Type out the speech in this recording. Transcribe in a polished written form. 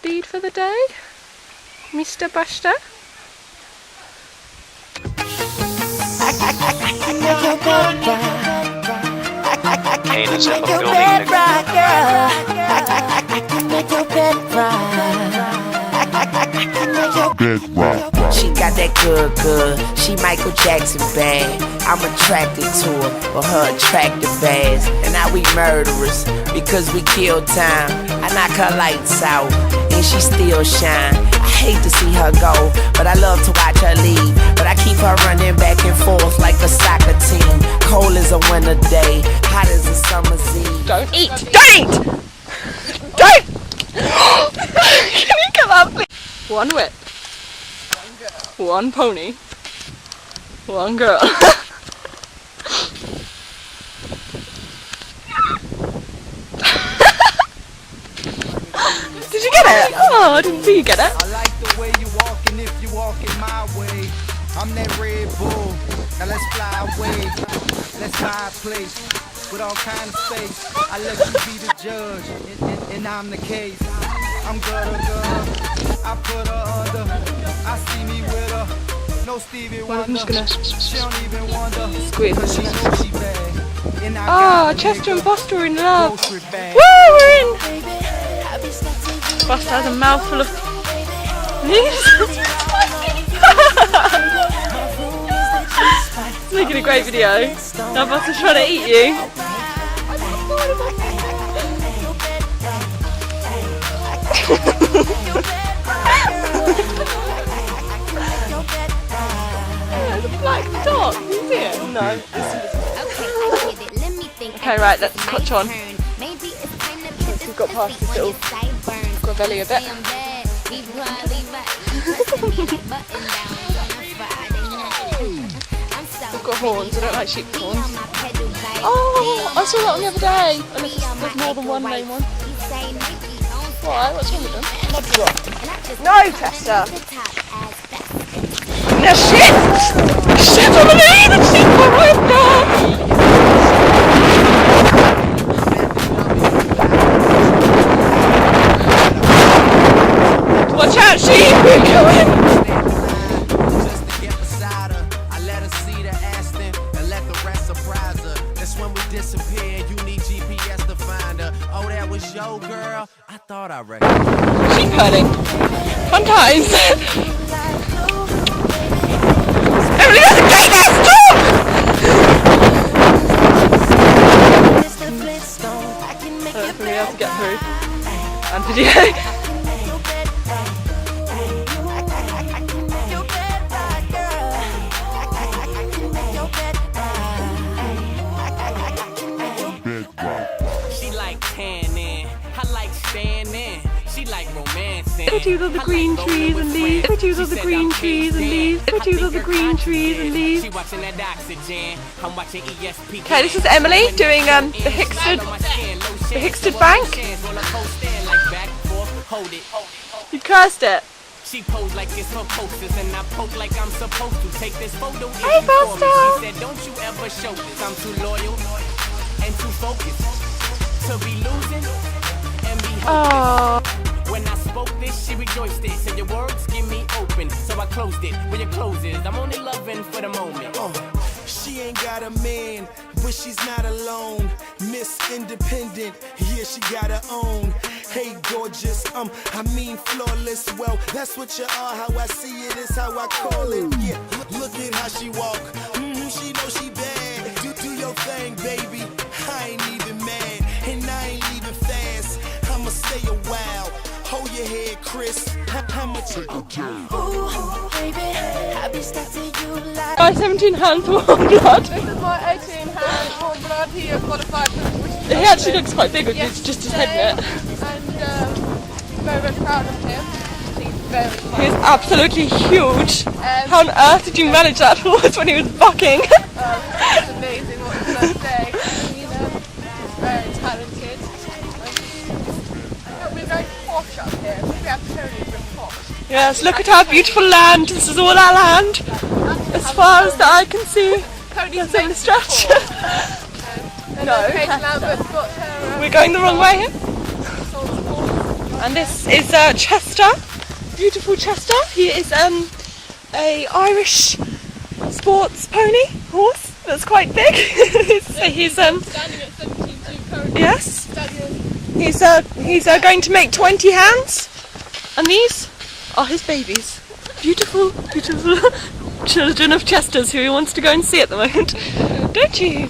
speed for the day, Mr. Buster? Kane is in the building. She got that good, she Michael Jackson bad. I'm attracted to her for her attractive ass. And now we murderers because we kill time. I knock her lights out and she still shine. I hate to see her go, but I love to watch her leave. But I keep her running back and forth like a soccer team. Cold as a winter day, hot as a summer's eve. Don't eat! Don't eat! Don't! Can you come up, please? One whip. One pony. One girl. Did you get it? Oh, I didn't see you get it. I like the way you walking if you walking my way. I'm that Red Bull. Now let's fly away. Let's buy a place with all kind of space. I let you be the judge, and I'm the case. I'm good. I put her under. I see me with her. No Stevie Wonder. She don't even wonder. Squeeze. She knows she bad. And I Oh, got Chester and nigga Buster are in love. grocery bag. Woo, we're in! Buster has a mouthful of leaves. It's making a great video. Now Buster's trying to eat you. There's a black dot. Can you see it? No. Okay, right, let's clutch on. We've got past this little gravelly a bit. We've got horns, I don't like sheep's horns. Oh, I saw that on the other day. Unless there's more than one main one. Why? What's wrong with them? No, Chester! No, shit! Shit on the knee! The sheep are right there! Watch out, sheep! We're going! Just to get beside her, I let her see the Aston and let the rest surprise her. That's when we disappear. You need GPS to find her. Oh, that was your girl. I thought I recognized. Sheep herding. Fun times. Emily, there's a gate there! Stop! We'll be able to get through. And video. She like tanning, I like standing. She like romancing. Pictures of the green trees and leaves. Pictures of the green trees and leaves. Pictures of the green trees and leaves. She watching that oxygen. I'm watching ESP. Okay, this is Emily doing the Hickstead Bank. You cursed it. She posed like it's her posters and I poke like I'm supposed to take this photo. Hey, Buster. She said, don't you ever show this. I'm too loyal and too focused to be losing and be hoping. Oh. When I spoke this, she rejoiced it. Said your words give me open, so I closed it. When your close is, I'm only loving for the moment. She ain't got a man, but she's not alone. Miss Independent, yeah, she got her own. Hey, gorgeous, I mean flawless. Well, that's what you are. How I see it is how I call it. Yeah, look at how she walk. She know she bad. Do your thing, baby. I ain't even mad, and I ain't leaving fast. I'ma stay a while. Hold your head, Chris. I'ma take a turn. Ooh, baby, I be stuck to you like. My 17 hands warm blood. This is my 18 hand warm blood. He has qualified for He actually looks quite big with just his head in it. And very, very proud of him. He's very fun. He is absolutely huge. How on earth did you manage that horse when he was bucking? It's amazing what can I say. You know, he's very talented. We're very posh up here. We have Tony for posh. Yes, look at our beautiful land. This is all our land. As far as the eye can see. Tony's That's in the stretch. No, Kate Lambert's got her. We're going the wrong way here. And this is Chester, beautiful Chester. He is a Irish sports pony horse that's quite big. He's Standing at 17.2 currently. yes. He's going to make 20 hands, and these are his babies. Beautiful, beautiful children of Chester's who he wants to go and see at the moment, don't you?